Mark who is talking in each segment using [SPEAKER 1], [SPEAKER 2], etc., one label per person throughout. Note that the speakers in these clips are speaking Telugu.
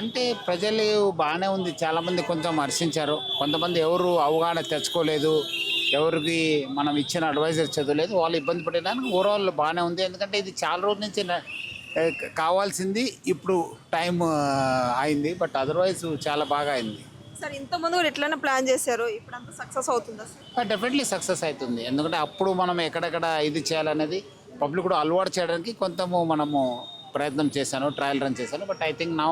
[SPEAKER 1] అంటే ప్రజలు బాగానే ఉంది. చాలామంది కొంచెం హర్షించారు. కొంతమంది ఎవరు అవగాహన తెచ్చుకోలేదు. ఎవరికి మనం ఇచ్చిన అడ్వైజర్ చదవలేదు. వాళ్ళు ఇబ్బంది పడడానికి ఓవరాల్ బాగానే ఉంది. ఎందుకంటే ఇది చాలా రోజుల నుంచి కావాల్సింది. ఇప్పుడు టైం అయింది. బట్ అదర్వైజ్ చాలా బాగా అయింది.
[SPEAKER 2] సార్ ఇంతకుముందు కూడా ఎట్లైనా ప్లాన్ చేశారు, ఇప్పుడు అంతా సక్సెస్ అవుతుందా సార్?
[SPEAKER 1] డెఫినెట్లీ సక్సెస్ అవుతుంది. ఎందుకంటే అప్పుడు మనం ఎక్కడెక్కడ ఇది చేయాలనేది పబ్లిక్ కూడా అలవాటు చేయడానికి కొంచెము మనము ప్రయత్నం చేశాను, ట్రయల్ రన్ చేశాను. బట్ ఐ థింక్ నా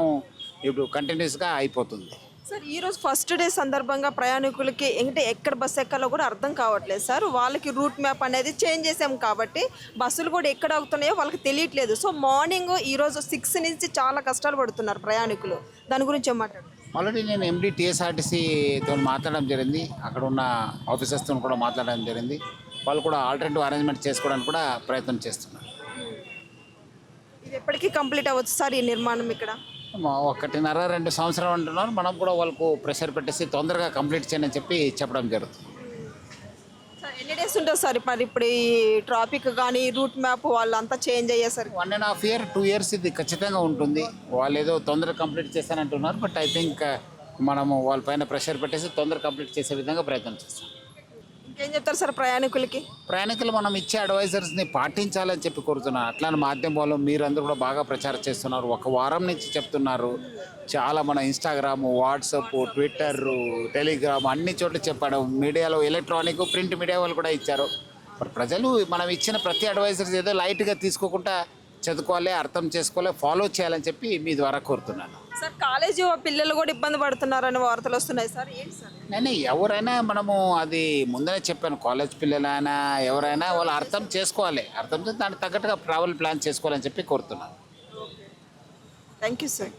[SPEAKER 1] ఇప్పుడు కంటిన్యూస్గా అయిపోతుంది.
[SPEAKER 2] సార్ ఈరోజు ఫస్ట్ డే సందర్భంగా ప్రయాణికులకి అంటే ఎక్కడ బస్సు ఎక్కాలో కూడా అర్థం కావట్లేదు సార్. వాళ్ళకి రూట్ మ్యాప్ అనేది చేంజ్ చేసాం కాబట్టి బస్సులు కూడా ఎక్కడ అవుతున్నాయో వాళ్ళకి తెలియట్లేదు. సో మార్నింగ్ ఈరోజు 6 నుంచి చాలా కష్టాలు పడుతున్నారు ప్రయాణికులు. దాని గురించి ఏం మాట్లాడు?
[SPEAKER 1] ఆల్రెడీ నేను ఎండి టీఎస్ఆర్టీసీతో మాట్లాడడం జరిగింది. అక్కడ ఉన్న ఆఫీసర్స్తో కూడా మాట్లాడడం జరిగింది. వాళ్ళు కూడా ఆల్టర్నేటివ్ అరేంజ్మెంట్ చేసుకోవడానికి కూడా ప్రయత్నం చేస్తున్నారు.
[SPEAKER 2] ఇది ఎప్పటికీ కంప్లీట్ అవ్వచ్చు సార్ ఈ నిర్మాణం ఇక్కడ?
[SPEAKER 1] 1.5-2 సంవత్సరాలు అంటున్నారు. మనం కూడా వాళ్ళకు ప్రెషర్ పెట్టేసి తొందరగా కంప్లీట్ చేయని చెప్పి చెప్పడం జరుగుతుంది.
[SPEAKER 2] సార్ ఎన్ని డేస్ ఉంటుంది సార్ మరి ఇప్పుడు ఈ ట్రాఫిక్ కానీ రూట్ మ్యాప్ వాళ్ళంతా చేంజ్ అయ్యేసరికి?
[SPEAKER 1] 1.5 year 2 years ఇది ఖచ్చితంగా ఉంటుంది. వాళ్ళు ఏదో తొందరగా కంప్లీట్ చేస్తానంటున్నారు. బట్ ఐ థింక్ మనము వాళ్ళ పైన ప్రెషర్ పెట్టేసి తొందరగా కంప్లీట్ చేసే విధంగా ప్రయత్నం చేస్తాం.
[SPEAKER 2] ఇంకేం చెప్తారు సార్ ప్రయాణికులకి?
[SPEAKER 1] ప్రయాణికులు మనం ఇచ్చే అడ్వైజర్స్ని పాటించాలని చెప్పి కోరుతున్నాను. అట్లానే మాధ్యమాలు మీరందరూ కూడా బాగా ప్రచారం చేస్తున్నారు. 1 వారం నుంచి చెప్తున్నారు. చాలా మన ఇన్స్టాగ్రామ్, వాట్సాప్, ట్విట్టర్, టెలిగ్రామ్ అన్ని చోట్ల చెప్పాడు. మీడియాలో ఎలక్ట్రానిక్, ప్రింట్ మీడియా వాళ్ళు కూడా ఇచ్చారు. మరి ప్రజలు మనం ఇచ్చిన ప్రతి అడ్వైజర్స్ ఏదో లైట్గా తీసుకోకుండా చదువుకోవాలి, అర్థం చేసుకోవాలి, ఫాలో చేయాలని చెప్పి మీ ద్వారా కోరుతున్నాను.
[SPEAKER 2] సార్ కాలేజీ పిల్లలు కూడా ఇబ్బంది పడుతున్నారని వార్తలు వస్తున్నాయి సార్, ఏంటి సార్?
[SPEAKER 1] నేను ఎవరైనా మనము అది ముందరే చెప్పాను. కాలేజ్ పిల్లలైనా ఎవరైనా వాళ్ళు అర్థం చేసుకోవాలి. అర్థం చేసి దానికి తగ్గట్టుగా ట్రావెల్ ప్లాన్ చేసుకోవాలని చెప్పి కోరుతున్నాను.
[SPEAKER 2] Thank you sir.